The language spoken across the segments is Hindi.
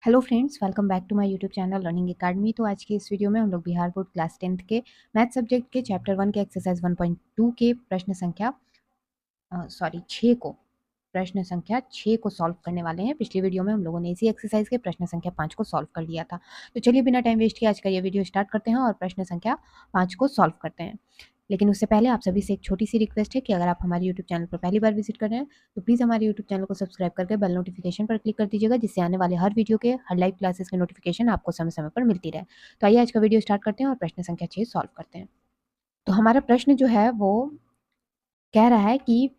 Hello friends, welcome back to my YouTube channel learning academy. तो आज के इस वीडियो में हम लोग बिहार बोर्ड क्लास 10th के मैथ सब्जेक्ट के चैप्टर 1 के एक्सरसाइज 1.2 के प्रश्न संख्या 6 को सॉल्व करने वाले हैं। पिछली वीडियो में हम लोगों ने इसी एक्सरसाइज के प्रश्न संख्या 5 को सॉल्व कर लिया था। तो चलिए बिना टाइम वेस्ट किए आज का ये वीडियो स्टार्ट करते हैं और प्रश्न संख्या 5 को सॉल्व करते हैं। लेकिन उससे पहले आप सभी से एक छोटी सी रिक्वेस्ट है कि अगर आप हमारे यूट्यूब चैनल पर पहली बार विजिट कर रहे हैं तो प्लीज़ हमारे यूट्यूब चैनल को सब्सक्राइब करके बेल नोटिफिकेशन पर क्लिक कर दीजिएगा, जिससे आने वाले हर वीडियो के हर लाइव क्लासेस के नोटिफिकेशन आपको समय समय पर मिलती रहे। तो आइए आज का वीडियो स्टार्ट करते हैं और प्रश्न संख्या 6 सॉल्व करते हैं। तो हमारा प्रश्न जो है वो कह रहा है कि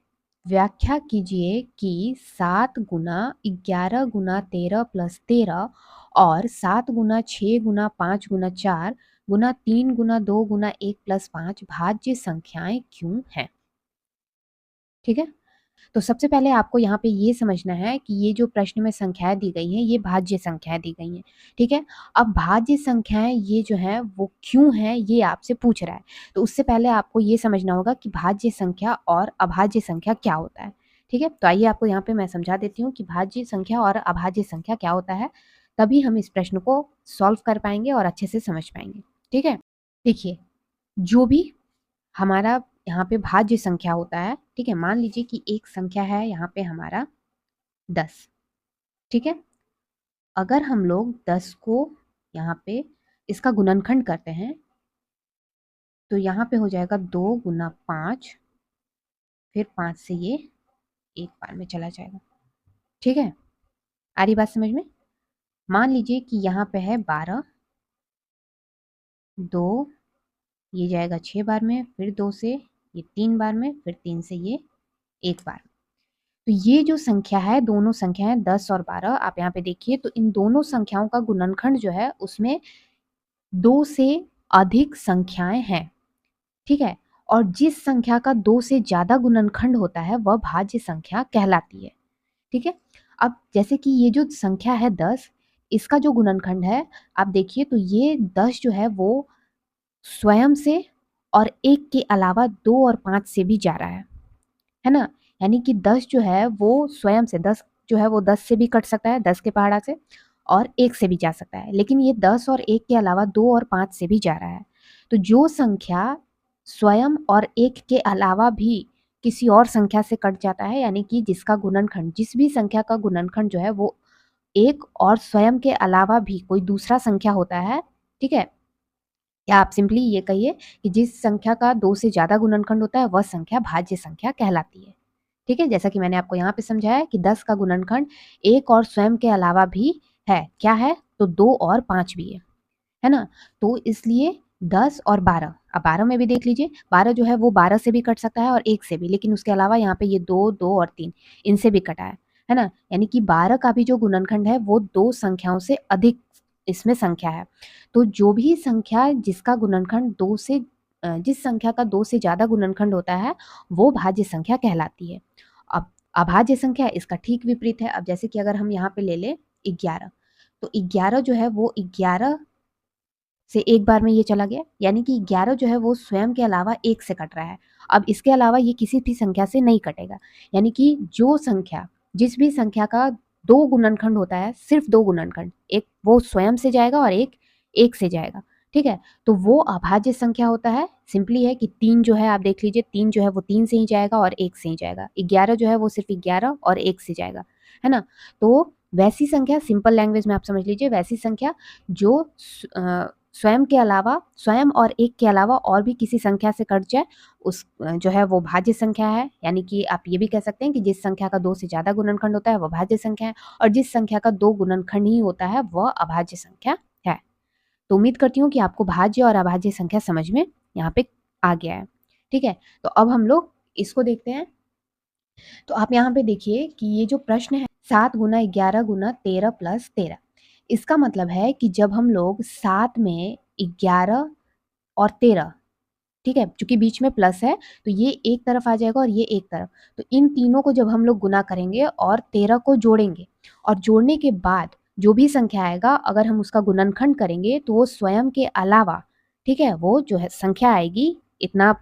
व्याख्या कीजिए कि 7 गुना 11 गुना 13 प्लस 13 और 7 गुना 6 गुना 5 गुना 4 गुना 3 गुना 2 गुना 1 प्लस 5 भाज्य संख्याएं क्यों हैं। ठीक है, तो सबसे पहले आपको यहाँ पे ये समझना है कि ये जो प्रश्न में संख्याएं दी गई हैं ये भाज्य संख्याएं दी गई हैं। ठीक है, अब भाज्य संख्याएं ये जो है वो क्यों है ये आपसे पूछ रहा है। तो उससे पहले आपको ये समझना होगा कि भाज्य संख्या और अभाज्य संख्या क्या होता है। ठीक है, तो आइए आपको यहाँ पे मैं समझा देती हूँ कि भाज्य संख्या और अभाज्य संख्या क्या होता है, तभी हम इस प्रश्न को सॉल्व कर पाएंगे और अच्छे से समझ पाएंगे। ठीक है, देखिए जो भी हमारा यहाँ पे भाज्य संख्या होता है, ठीक है, मान लीजिए कि एक संख्या है यहाँ पे हमारा 10। ठीक है, अगर हम लोग 10 को यहाँ पे इसका गुणनखंड करते हैं तो यहाँ पे हो जाएगा 2 गुना 5, फिर 5 से ये एक बार में चला जाएगा। ठीक है, आ रही बात समझ में। मान लीजिए कि यहाँ पे है 12, 2 ये जाएगा 6 बार में, फिर 2 से ये 3 बार में, फिर 3 से ये एक बार। तो ये जो संख्या है, दोनों संख्याएं 10 और 12, आप यहाँ पे देखिए तो इन दोनों संख्याओं का गुणनखंड जो है उसमें 2 से अधिक संख्याएं हैं। ठीक है, और जिस संख्या का 2 से ज्यादा गुणनखंड होता है वह भाज्य संख्या कहलाती है। ठीक है, अब जैसे कि ये जो संख्या है 10, इसका जो गुणनखंड है आप देखिए तो ये 10 जो है वो स्वयं से और 1 के अलावा 2 और 5 से भी जा रहा है ना। यानी कि 10 जो है वो स्वयं से 10 जो है वो 10 से भी कट सकता है, 10 के पहाड़ा से, और 1 से भी जा सकता है, लेकिन ये 10 और 1 के अलावा 2 और 5 से भी जा रहा है। तो जो संख्या स्वयं और 1 के अलावा भी किसी और संख्या से कट जाता है, यानी कि जिसका गुणनखंड, जिस भी संख्या का गुणनखंड जो है वो 1 और स्वयं के अलावा भी कोई दूसरा संख्या होता है। ठीक है, या आप सिंपली ये कहिए कि जिस संख्या का 2 से ज्यादा गुणनखंड होता है वह संख्या भाज्य संख्या कहलाती है। ठीक है, जैसा कि मैंने आपको यहाँ पे समझाया कि 10 का गुणनखंड 1 और स्वयं के अलावा भी है, क्या है, तो 2 और 5 भी है ना। तो इसलिए 10 और 12, अब 12 में भी देख लीजिए, 12 जो है वो 12 से भी कट सकता है और 1 से भी, लेकिन उसके अलावा यहाँ पे ये 2, 2 और 3 इनसे भी कटा है ना। यानी कि 12 का भी जो गुणनखंड है वो 2 संख्याओं से अधिक इसमें संख्या है। तो जो भी संख्या जिसका गुणनखंड 2 से जिस संख्या का 2 से ज्यादा गुणनखंड होता है वो भाज्य संख्या कहलाती है। अब अभाज्य संख्या इसका ठीक विपरीत है। अब जैसे कि अगर हम यहाँ पे ले ले 11, तो 11 जो है वो 11 से एक बार में ये चला गया, यानी कि 11 जो है वो स्वयं के अलावा 1 से कट रहा है। अब इसके अलावा ये किसी भी संख्या से नहीं कटेगा, यानी कि जो संख्या, जिस भी संख्या का 2 गुणनखंड होता है, सिर्फ 2 गुणनखंड, एक वो स्वयं से जाएगा और एक 1 से जाएगा। ठीक है, तो वो अभाज्य संख्या होता है। सिंपली है कि 3 जो है आप देख लीजिए, 3 जो है वो 3 से ही जाएगा और 1 से ही जाएगा। 11 जो है वो सिर्फ 11 और 1 से जाएगा, है ना। तो वैसी संख्या, सिंपल लैंग्वेज में आप समझ लीजिए, वैसी संख्या जो स्वयं के अलावा, स्वयं और 1 के अलावा और भी किसी संख्या से कट जाए, उस जो है वो भाज्य संख्या है। यानी कि आप ये भी कह सकते हैं कि जिस संख्या का 2 से ज़्यादा गुणनखंड होता है वह भाज्य संख्या है, और जिस संख्या का 2 गुणनखंड ही होता है वह अभाज्य संख्या है। तो उम्मीद करती हूँ कि आपको भाज्य और अभाज्य संख्या समझ में यहाँ पे आ गया है। ठीक है, तो अब हम लोग इसको देखते हैं। तो आप यहाँ पे देखिए कि ये जो प्रश्न है 7 गुना 11 गुना 13 प्लस 13, इसका मतलब है कि जब हम लोग 7 में 11 और 13, ठीक है, चूंकि बीच में प्लस है तो ये एक तरफ आ जाएगा और ये एक तरफ, तो इन तीनों को जब हम लोग गुना करेंगे और 13 को जोड़ेंगे, और जोड़ने के बाद जो भी संख्या आएगा अगर हम उसका गुणनखंड करेंगे तो वो स्वयं के अलावा, ठीक है, वो जो है संख्या आएगी, इतना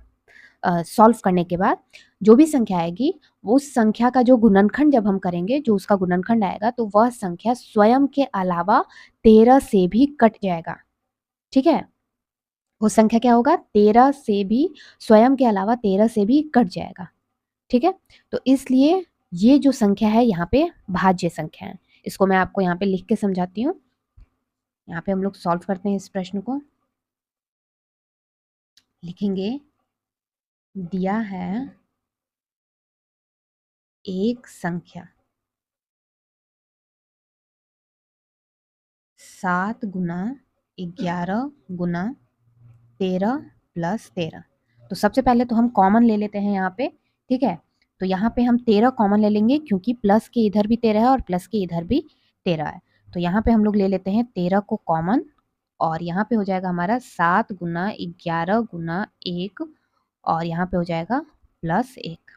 सॉल्व करने के बाद जो भी संख्या आएगी वो संख्या का जो गुणनखंड जब हम करेंगे, जो उसका गुणनखंड आएगा तो वह संख्या स्वयं के अलावा 13 से भी कट जाएगा। ठीक है, वो संख्या क्या होगा, 13 से भी, स्वयं के अलावा 13 से भी कट जाएगा। ठीक है, तो इसलिए ये जो संख्या है यहाँ पे भाज्य संख्या है। इसको मैं आपको यहाँ पे लिख के समझाती हूँ। यहाँ पे हम लोग सॉल्व करते हैं इस प्रश्न को। लिखेंगे, दिया है एक संख्या 7 गुना 11 गुना 13 प्लस 13। तो सबसे पहले तो हम कॉमन ले लेते हैं यहाँ पे। ठीक है, तो यहाँ पे हम 13 कॉमन ले लेंगे क्योंकि प्लस के इधर भी 13 है और प्लस के इधर भी 13 है। तो यहाँ पे हम लोग ले लेते हैं 13 को कॉमन, और यहाँ पे हो जाएगा हमारा 7 गुना 11 गुना 1, और यहाँ पे हो जाएगा प्लस 1।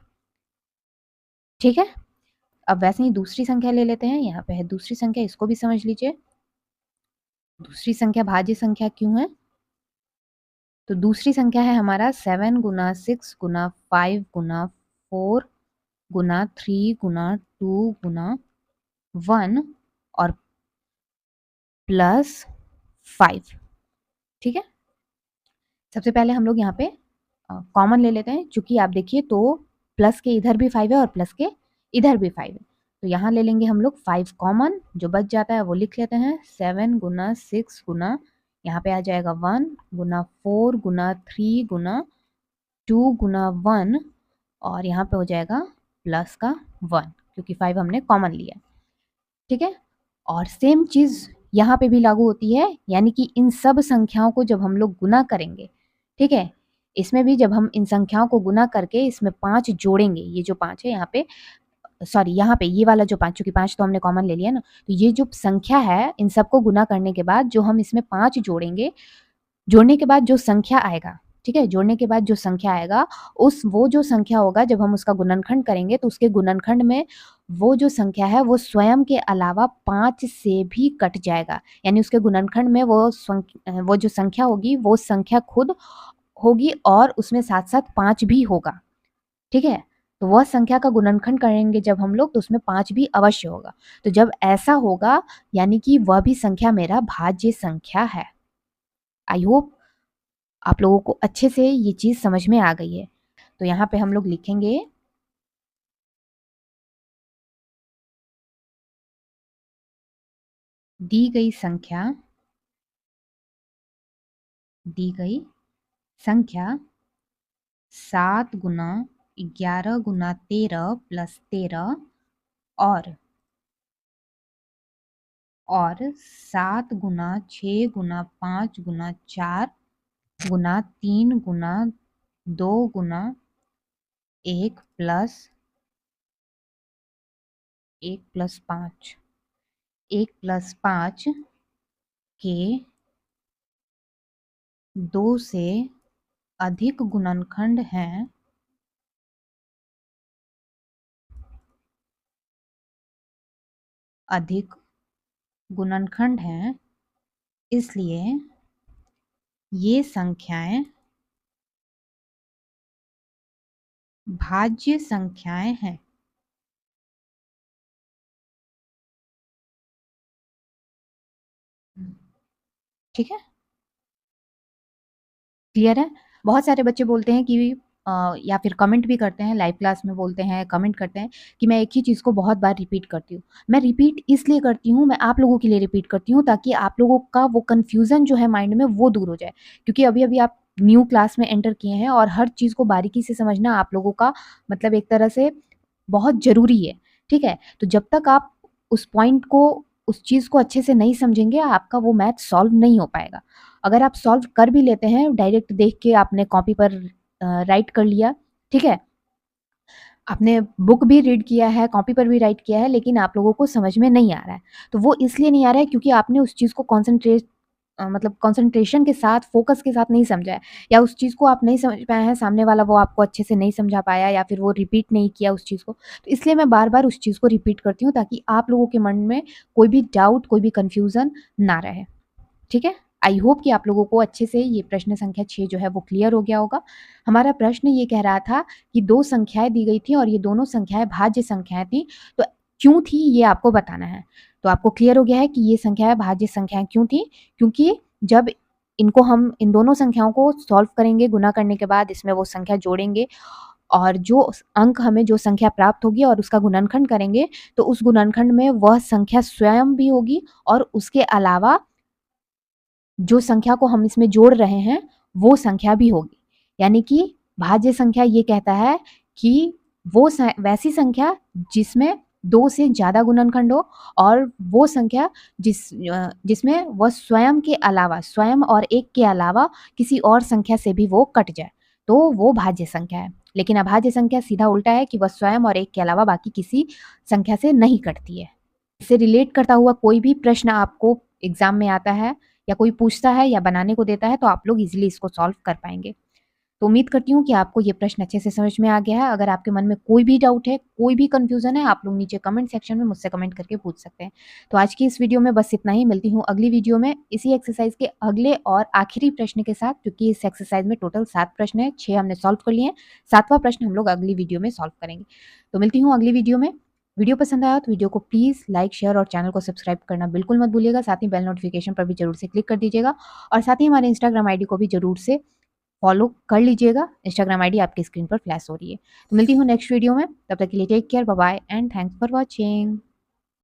ठीक है, अब वैसे ही दूसरी संख्या ले लेते हैं। यहाँ पे है दूसरी संख्या, इसको भी समझ लीजिए। दूसरी संख्या भाज्य संख्या क्यों है, तो दूसरी संख्या है हमारा 7 गुना 6 गुना 5 गुना 4 गुना 3 गुना 2 गुना 1 और प्लस 5। ठीक है, सबसे पहले हम लोग यहाँ पे कॉमन ले लेते हैं। चूंकि आप देखिए तो प्लस के इधर भी 5 है और प्लस के इधर भी 5 है, तो यहाँ ले लेंगे हम लोग 5 कॉमन। जो बच जाता है वो लिख लेते हैं, 7 गुना 6 गुना, यहाँ पे आ जाएगा 1 गुना 4 गुना 3 गुना 2 गुना 1, और यहाँ पे हो जाएगा प्लस का 1 क्योंकि 5 हमने कॉमन लिया। ठीक है, और सेम चीज़ यहाँ पे भी लागू होती है, यानी कि इन सब संख्याओं को जब हम लोग गुना करेंगे, ठीक है, इसमें भी जब हम इन संख्याओं को गुना करके इसमें 5 जोड़ेंगे, ये जो 5 है यहाँ पे, सॉरी यहाँ पे ये वाला जो 5, चूंकि 5 तो हमने कॉमन ले लिया ना, तो ये जो संख्या है इन सबको गुना करने के बाद जो हम इसमें 5 जोड़ेंगे, जोड़ने के बाद जो संख्या आएगा, ठीक है, जोड़ने के बाद जो संख्या आएगा वो जो संख्या होगा जब हम उसका गुणनखंड करेंगे तो उसके गुणनखंड में वो जो संख्या है वो स्वयं के अलावा 5 से भी कट जाएगा। यानी उसके गुणनखंड में वो जो संख्या होगी वो संख्या खुद होगी और उसमें साथ साथ 5 भी होगा। ठीक है, तो वह संख्या का गुणनखंड करेंगे जब हम लोग तो उसमें 5 भी अवश्य होगा। तो जब ऐसा होगा यानी कि वह भी संख्या मेरा भाज्य संख्या है। आई होप आप लोगों को अच्छे से ये चीज समझ में आ गई है। तो यहाँ पे हम लोग लिखेंगे, दी गई संख्या 7 गुना 11 गुना 13 प्लस 13 और 7 गुना 6 गुना 5 गुना 4 गुना 3 गुना 2 गुना 1 प्लस 5 के 2 से अधिक गुणनखंड हैं, इसलिए ये संख्याएं भाज्य संख्याएं हैं। ठीक है, क्लियर है। बहुत सारे बच्चे बोलते हैं कि या फिर कमेंट भी करते हैं, लाइव क्लास में बोलते हैं, कमेंट करते हैं कि मैं एक ही चीज़ को बहुत बार रिपीट करती हूँ। मैं रिपीट इसलिए करती हूँ, मैं आप लोगों के लिए रिपीट करती हूँ ताकि आप लोगों का वो कन्फ्यूज़न जो है माइंड में वो दूर हो जाए। क्योंकि अभी-अभी आप न्यू क्लास में एंटर किए हैं और हर चीज़ को बारीकी से समझना आप लोगों का मतलब एक तरह से बहुत ज़रूरी है। ठीक है, तो जब तक आप उस पॉइंट को, उस चीज़ को अच्छे से नहीं समझेंगे, आपका वो मैथ सॉल्व नहीं हो पाएगा। अगर आप सॉल्व कर भी लेते हैं, डायरेक्ट देख के आपने कॉपी पर राइट कर लिया, ठीक है, आपने बुक भी रीड किया है, कॉपी पर भी राइट किया है, लेकिन आप लोगों को समझ में नहीं आ रहा है। तो वो इसलिए नहीं आ रहा है क्योंकि आपने उस चीज़ को मतलब कंसंट्रेशन के साथ, फोकस के साथ नहीं समझा है, या उस चीज़ को आप नहीं समझ पाए हैं, सामने वाला वो आपको अच्छे से नहीं समझा पाया, या फिर वो रिपीट नहीं किया उस चीज़ को। तो इसलिए मैं बार-बार उस चीज़ को रिपीट करती हूँ ताकि आप लोगों के मन में कोई भी डाउट, कोई भी कन्फ्यूज़न ना रहे। ठीक है? आई होप कि आप लोगों को अच्छे से ये प्रश्न संख्या 6 जो है वो क्लियर हो गया होगा। हमारा प्रश्न ये कह रहा था कि 2 संख्याएँ दी गई थी और ये दोनों संख्याएँ भाज्य संख्याएँ थी, तो क्यों थी ये आपको बताना है। तो आपको क्लियर हो गया है कि ये संख्याएँ भाज्य संख्याएँ क्यों थी? क्योंकि जब इनको हम इन दोनों संख्याओं को सॉल्व करेंगे, गुणा करने के बाद इसमें वो संख्या जोड़ेंगे और जो अंक हमें जो संख्या प्राप्त होगी और उसका गुणनखंड करेंगे, तो उस गुणनखंड में वह संख्या स्वयं भी होगी और उसके अलावा जो संख्या को हम इसमें जोड़ रहे हैं, वो संख्या भी होगी। यानी कि भाज्य संख्या ये कहता है कि वो वैसी संख्या जिसमें 2 से ज़्यादा गुणनखंड हो और वो संख्या जिसमें वह स्वयं के अलावा, स्वयं और 1 के अलावा किसी और संख्या से भी वो कट जाए, तो वो भाज्य संख्या है। लेकिन अभाज्य संख्या सीधा उल्टा है कि वह स्वयं और 1 के अलावा बाकी किसी संख्या से नहीं कटती है। इससे रिलेट करता हुआ कोई भी प्रश्न आपको एग्ज़ाम में आता है या कोई पूछता है या बनाने को देता है, तो आप लोग ईज़िली इसको सॉल्व कर पाएँगे। तो उम्मीद करती हूँ कि आपको ये प्रश्न अच्छे से समझ में आ गया है। अगर आपके मन में कोई भी डाउट है, कोई भी कन्फ्यूज़न है, आप लोग नीचे कमेंट सेक्शन में मुझसे कमेंट करके पूछ सकते हैं। तो आज की इस वीडियो में बस इतना ही, मिलती हूँ अगली वीडियो में इसी एक्सरसाइज़ के अगले और आखिरी प्रश्न के साथ, क्योंकि इस एक्सरसाइज़ में टोटल 7 प्रश्न हैं, 6 हमने सॉल्व कर लिए हैं, 7वां प्रश्न हम लोग अगली वीडियो में सॉल्व करेंगे। तो मिलती हूँ अगली वीडियो में। वीडियो पसंद आया तो वीडियो को प्लीज़ लाइक, शेयर और चैनल को सब्सक्राइब करना बिल्कुल मत भूलिएगा। साथ ही बेल नोटिफिकेशन पर भी ज़रूर से क्लिक कर दीजिएगा और साथ ही हमारे इंस्टाग्राम आईडी को भी ज़रूर से फॉलो कर लीजिएगा। इंस्टाग्राम आईडी आपकी स्क्रीन पर फ्लैश हो रही है। तो मिलती हूँ नेक्स्ट वीडियो में, तब तक के लिए take care, bye bye and thanks for watching.